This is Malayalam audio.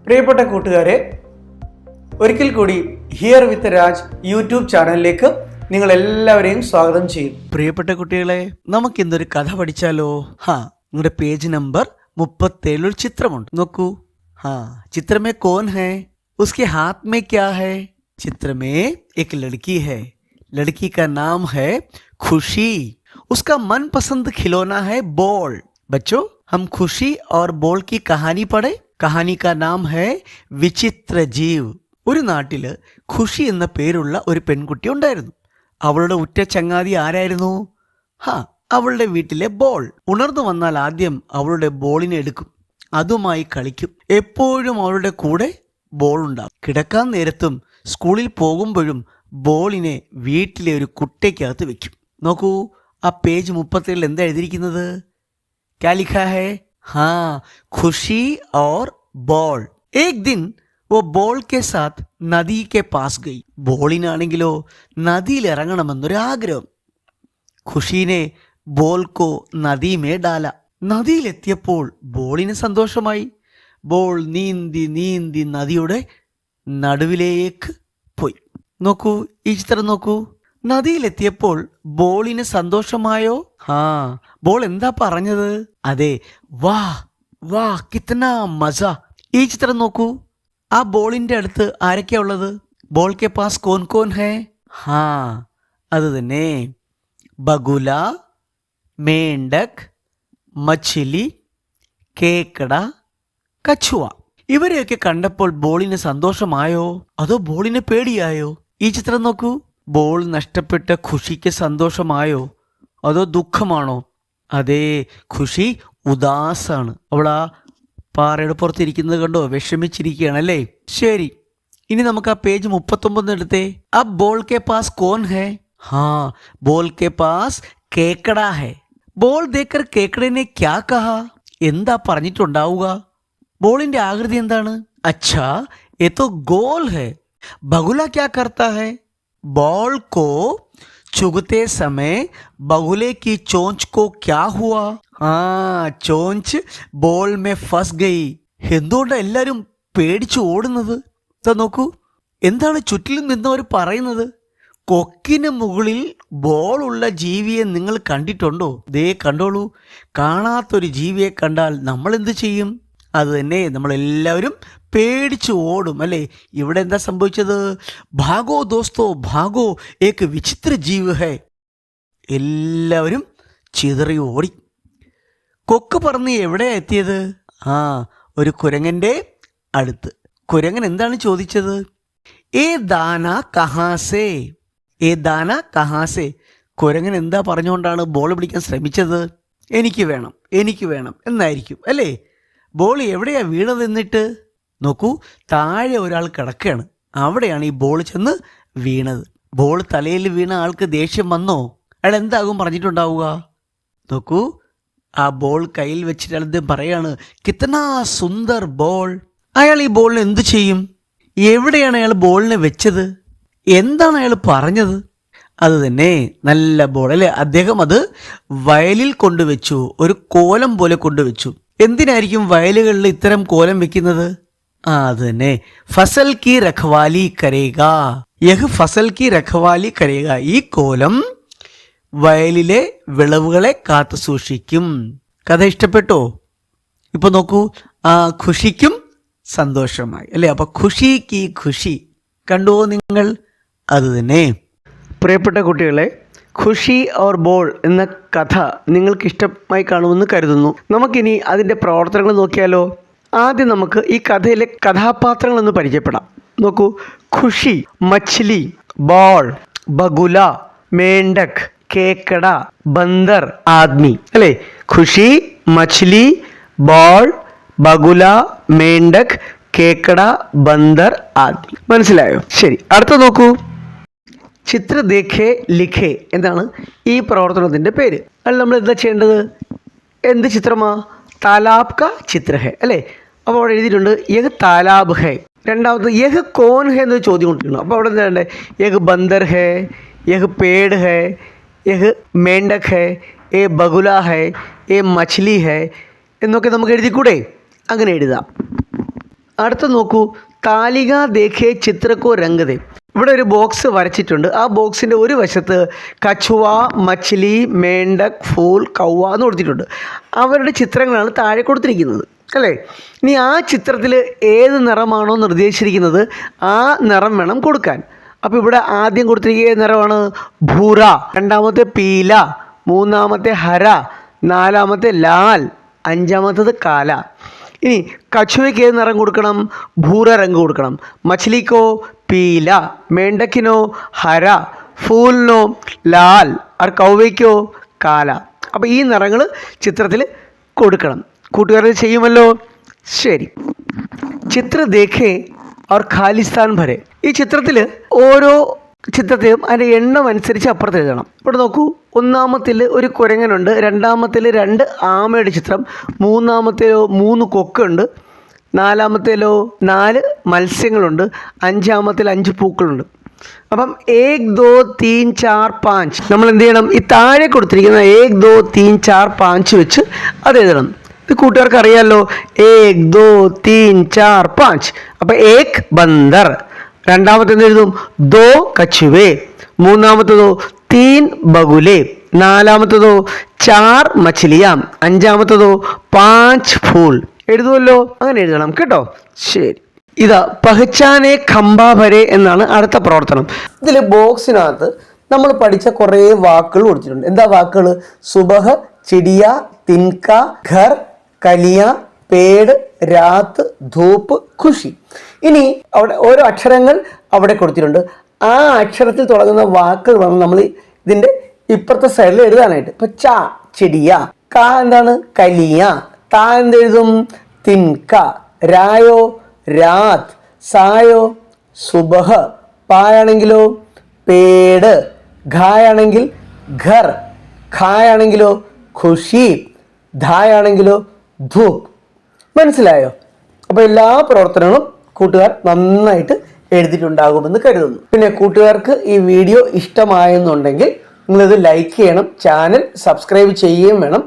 പ്രിയപ്പെട്ട കൂട്ടുകാരെ, ഒരിക്കൽ കൂടി ഹിയർ വിത്ത് രാജ് യൂട്യൂബ് ചാനലിലേക്ക് നിങ്ങൾ എല്ലാവരെയും സ്വാഗതം ചെയ്യും. പ്രിയപ്പെട്ട കുട്ടികളെ, നമുക്ക് ഇന്നൊരു കഥ പഠിച്ചാലോ? നിങ്ങളുടെ പേജ് നമ്പർ 37 ചിത്രമുണ്ട്. നോക്കൂ. चित्र में कौन है? उसके हाथ में क्या है? चित्र में एक लड़की है. लड़की का नाम है खुशी. उसका मनपसंद खिलौना है बॉल. बच्चों, हम खुशी और बॉल की कहानी पढ़े. कहानी का नाम है വിചിത്ര ജീവ്. ഒരു നാട്ടില് ഖുഷി എന്ന പേരുള്ള ഒരു പെൺകുട്ടി ഉണ്ടായിരുന്നു. അവളുടെ ഉറ്റ ചങ്ങാതി ആരായിരുന്നു? അവളുടെ വീട്ടിലെ ബോൾ. ഉണർന്നു വന്നാൽ ആദ്യം അവളുടെ ബോളിനെ എടുക്കും, അതുമായി കളിക്കും. എപ്പോഴും അവളുടെ കൂടെ ബോൾ ഉണ്ടാകും. കിടക്കാൻ നേരത്തും സ്കൂളിൽ പോകുമ്പോഴും ബോളിനെ വീട്ടിലെ ഒരു കുട്ടയ്ക്കകത്ത് വെക്കും. നോക്കൂ, ആ പേജ് 37 എന്താ എഴുതിയിരിക്കുന്നത്? क्या लिखा है? खुशी और बॉल. एक दिन वो बॉल के साथ नदी के पास गई. ബോളിനാണെങ്കിലോ നദിയിൽ ഇറങ്ങണമെന്നൊരു ആഗ്രഹം. ഖുഷീനെ ബോൾ കോ നദി മേ ഡാല. നദിയിലെത്തിയപ്പോൾ ബോളിന് സന്തോഷമായി. ബോൾ നീന്തി നീന്തി നദിയുടെ നടുവിലേക്ക് പോയി. നോക്കൂ, ഈ ചിത്രം നോക്കൂ. നദിയിലെത്തിയപ്പോൾ ബോളിന് സന്തോഷമായോ? ബോൾ എന്താ പറഞ്ഞത്? അതെ, വാ വാ കിത്തനാ മസ. ഈ ചിത്രം നോക്കൂ. ആ ബോളിന്റെ അടുത്ത് ആരൊക്കെയാ ഉള്ളത്? ബോൾ കെ പാസ് കോൻ കോൻ ഹേ? അത് തന്നെ, ബഗുല, മേണ്ടക്, മച്ചിലി, കേക്കട, കച്ചുവ. ഇവരെയൊക്കെ കണ്ടപ്പോൾ ബോളിന് സന്തോഷമായോ അതോ ബോളിന് പേടിയായോ? ഈ ചിത്രം നോക്കൂ. ബോൾ നഷ്ടപ്പെട്ട ഖുഷിക്ക് സന്തോഷമായോ അതോ ദുഃഖമാണോ? അതേ, ഖുഷി ഉദാസാണ്. അവൾ ആ പാറയുടെ പുറത്തിരിക്കുന്നത് കണ്ടോ? വിഷമിച്ചിരിക്കുകയാണല്ലേ? ശരി, ഇനി നമുക്ക് ആ പേജ് 39 എടുത്തേ. അബ് ബോൾ കെ പാസ് കോൻ ഹേ? ബോൾ കെ പാസ് കേക്കടാ ഹേ. ബോൾ ദേക്കർ കേക്കടനെ ക്യാ കഹാ? എന്താ പറഞ്ഞിട്ടുണ്ടാവുക? ബോളിന്റെ ആകൃതി എന്താണ്? അച്ഛാ, യേ തോ ഗോൾ ഹേ. ബഗുല ക്യാ കർത്താ ഹേ? बॉल को चुगते समय बगुले की चोंच को क्या हुआ? ചോഞ്ച് ബോൾ മേ ഫസ് ഗയി. എന്തുകൊണ്ടാണ് എല്ലാവരും പേടിച്ചു ഓടുന്നത്? നോക്കൂ, എന്താണ് ചുറ്റിലും നിന്നവർ പറയുന്നത്? കൊക്കിന് മുകളിൽ ബോൾ ഉള്ള ജീവിയെ നിങ്ങൾ കണ്ടിട്ടുണ്ടോ? ദേ കണ്ടോളൂ. കാണാത്തൊരു ജീവിയെ കണ്ടാൽ നമ്മൾ എന്ത് ചെയ്യും? അത് തന്നെ, നമ്മളെല്ലാവരും പേടിച്ചു ഓടും അല്ലേ? ഇവിടെ എന്താ സംഭവിച്ചത്? ഭാഗോ ദോസ്തോ ഭാഗോ, ഏക്ക് വിചിത്ര ജീവ് ഹേ. എല്ലാവരും ചിതറി ഓടി. കൊക്ക് പറന്ന് എവിടെയാ എത്തിയത്? ഒരു കുരങ്ങന്റെ അടുത്ത്. കുരങ്ങൻ എന്താണ് ചോദിച്ചത്? ഏ ദാന കഹാസേ, ഏ ദാന കഹാസേ. കുരങ്ങൻ എന്താ പറഞ്ഞുകൊണ്ടാണ് ബോൾ പിടിക്കാൻ ശ്രമിച്ചത്? എനിക്ക് വേണം, എനിക്ക് വേണം എന്നായിരിക്കും അല്ലേ? ബോൾ എവിടെയാ വീണത്? എന്നിട്ട് നോക്കൂ, താഴെ ഒരാൾ കിടക്കുകയാണ്. അവിടെയാണ് ഈ ബോൾ ചെന്ന് വീണത്. ബോൾ തലയിൽ വീണ ആൾക്ക് ദേഷ്യം വന്നോ? അയാൾ എന്താകും പറഞ്ഞിട്ടുണ്ടാവുക? നോക്കൂ, ആ ബോൾ കയ്യിൽ വെച്ചിട്ട് അയാൾ പറയാണ്, കിത്തനാ സുന്ദർ ബോൾ. അയാൾ ഈ ബോളിന് എന്ത് ചെയ്യും? എവിടെയാണ് അയാൾ ബോളിനെ വെച്ചത്? എന്താണ് അയാൾ പറഞ്ഞത്? അത് തന്നെ, നല്ല ബോൾ അല്ലേ? അദ്ദേഹം അത് വയലിൽ കൊണ്ടുവച്ചു, ഒരു കോലം പോലെ കൊണ്ടുവച്ചു. എന്തിനായിരിക്കും വയലുകളിൽ ഇത്തരം കോലം വെക്കുന്നത്? അത് തന്നെ, ഫസൽ കി രഖവാലി കരേഗ. യഹ് ഫസൽ കി രഖവാലി കരേഗ. ഈ കോലം വയലിലെ വിളവുകളെ കാത്തു സൂക്ഷിക്കും. കഥ ഇഷ്ടപ്പെട്ടോ? ഇപ്പൊ നോക്കൂ, ആ ഖുഷിക്കും സന്തോഷമായി അല്ലേ? അപ്പൊ ഖുഷി കി ഖുഷി കണ്ടുവോ നിങ്ങൾ? അത് തന്നെ. പ്രിയപ്പെട്ട കുട്ടികളെ, ഖുഷി ഓർ ബോൾ എന്ന കഥ നിങ്ങൾക്ക് ഇഷ്ടമായി കാണുമെന്ന് കരുതുന്നു. നമുക്കിനി അതിൻ്റെ പ്രവർത്തനങ്ങൾ നോക്കിയാലോ? ആദ്യം നമുക്ക് ഈ കഥയിലെ കഥാപാത്രങ്ങളൊന്ന് പരിചയപ്പെടാം. നോക്കൂ, ഖുഷി, മച്ഛലി, ബോൾ, ബഗുല, മേണ്ടക്, കേക്കട, ബന്ദർ, ആദ്മി അല്ലേ? ഖുഷി, മച്ഛലി, ബോൾ, ബഗുല, മേണ്ടക്, കേക്കട, ബന്ദർ, ആദ്മി. മനസ്സിലായോ? ശരി, അടുത്ത നോക്കൂ. ചിത്ര ദേഖേ ലിഖേ എന്താണ് ഈ പ്രവർത്തനത്തിൻ്റെ പേര്? അത് നമ്മൾ എന്താ ചെയ്യേണ്ടത്? എന്ത് ചിത്രമാ? താലാബ് കാ ചിത്ര ഹേ അല്ലേ? അപ്പോൾ അവിടെ എഴുതിയിട്ടുണ്ട് യഹ് താലാബ് ഹേ. രണ്ടാമത് യഹ് കോൻ ഹേ എന്നൊരു ചോദ്യം കൊണ്ടിരിക്കണം. അപ്പോൾ അവിടെ എന്താ വേണ്ടത്? യഹ് ബന്ദർ ഹേ, യഹ് പേട് ഹേ, യഹ് മേണ്ടക് ഹേ, ഏ ബഗുല ഹേ, ഏ മച്ഛലി ഹേ എന്നൊക്കെ നമുക്ക് എഴുതിക്കൂടെ? അങ്ങനെ എഴുതാം. അടുത്ത നോക്കൂ, താലിക ദേഖേ ചിത്രക്കോ രംഗ് ദേ. ഇവിടെ ഒരു ബോക്സ് വരച്ചിട്ടുണ്ട്. ആ ബോക്സിൻ്റെ ഒരു വശത്ത് കछुआ, മച്ചിലി, മേണ്ടക്, ഫൂൽ, കൗവ എന്ന് കൊടുത്തിട്ടുണ്ട്. അവരുടെ ചിത്രങ്ങളാണ് താഴെ കൊടുത്തിരിക്കുന്നത് അല്ലേ. ഇനി ആ ചിത്രത്തിൽ ഏത് നിറമാണോ നിർദ്ദേശിച്ചിരിക്കുന്നത് ആ നിറം വേണം കൊടുക്കാൻ. അപ്പോൾ ഇവിടെ ആദ്യം കൊടുത്തിരിക്കുന്ന നിറമാണ് ഭൂറ, രണ്ടാമത്തെ പീല, മൂന്നാമത്തെ ഹര, നാലാമത്തെ ലാൽ, അഞ്ചാമത്തത് കാല. ഇനി കछुവയ്ക്ക് ഏത് നിറം കൊടുക്കണം? ഭൂറ രംഗ് കൊടുക്കണം. മछലിക്കോ പീല, മേണ്ടക്കിനോ ഹര, ഫൂലിനോ ലാൽ, और കൗവയ്ക്കോ കാല. അപ്പോൾ ഈ നിറങ്ങൾ ചിത്രത്തിൽ കൊടുക്കണം. കൂട്ടുകാർ ചെയ്യുമല്ലോ. ശരി. ചിത്ര ദേഖേ और ഖാലിസ്ഥാൻ ഭരെ. ഈ ചിത്രത്തിൽ ഓരോ ചിത്രത്തെയും അതിൻ്റെ എണ്ണം അനുസരിച്ച് അപ്പുറത്ത് എഴുതണം. ഇവിടെ നോക്കൂ, ഒന്നാമത്തിൽ ഒരു കുരങ്ങനുണ്ട്, രണ്ടാമത്തിൽ 2 ആമയുടെ ചിത്രം, മൂന്നാമത്തേലോ 3 കൊക്കുണ്ട്, നാലാമത്തേലോ 4 മത്സ്യങ്ങളുണ്ട്, അഞ്ചാമത്തിൽ 5 പൂക്കളുണ്ട്. അപ്പം 1 2 3 4 5 നമ്മൾ എന്ത് ചെയ്യണം? ഈ താഴെ കൊടുത്തിരിക്കുന്ന 1 2 3 4 5 വെച്ച് അത് എഴുതണം. ഇത് കൂട്ടുകാർക്ക് അറിയാമല്ലോ. 1 2 3 4 5. അപ്പോൾ 1 ബന്ദർ, രണ്ടാമത്തേത് എഴുതും 2 കछुए, മൂന്നാമത്തേതോ 3 ബഗുലെ, നാലാമത്തേതോ 4 മछलियाँ, അഞ്ചാമത്തേതോ 5 ഫൂൾ. എഴുതുമല്ലോ, അങ്ങനെ എഴുതണം കേട്ടോ. ശരി. ഇതാ പഹ്ചാനെ ഖംബാ ഭരെ എന്നാണ് അടുത്ത പ്രവർത്തനം. ഇതിൽ ബോക്സിനകത്ത് നമ്മൾ പഠിച്ച കുറേ വാക്കുകൾ കൊടുത്തിട്ടുണ്ട്. എന്താ വാക്കുകൾ? സുബഹ്, ചിടിയ, തിൻക, ഘർ, കലിയ, പേട്, രാത്ത്, ധൂപ്പ്, ഖുഷി. ഇനി അവിടെ ഓരോ അക്ഷരങ്ങൾ അവിടെ കൊടുത്തിട്ടുണ്ട്. ആ അക്ഷരത്തിൽ തുടങ്ങുന്ന വാക്കുകൾ വേണം നമ്മൾ ഇതിൻ്റെ ഇപ്പുറത്തെ സൈഡിൽ എഴുതാനായിട്ട്. ഇപ്പം ച ചിടിയ, ക എന്താണ്? കലിയ, ത എന്തെഴുതും? തിൻക, രായോ രാത്, സായോ സുബഹ്, പായാണെങ്കിലോ പേട്, ഘായാണെങ്കിൽ ഘർ, ഖായാണെങ്കിലോ ഖുഷി, ധായാണെങ്കിലോ ധൂപ്. മനസ്സിലായോ? അപ്പോൾ എല്ലാ പ്രവർത്തനങ്ങളും കൂട്ടുകാർ നന്നായിട്ട് എഴുതിയിട്ടുണ്ടാകുമെന്ന് കരുതുന്നു. പിന്നെ കൂട്ടുകാർക്ക് ഈ വീഡിയോ ഇഷ്ടമായെന്നുണ്ടെങ്കിൽ നിങ്ങളിത് ലൈക്ക് ചെയ്യണം, ചാനൽ സബ്സ്ക്രൈബ് ചെയ്യുകയും വേണം.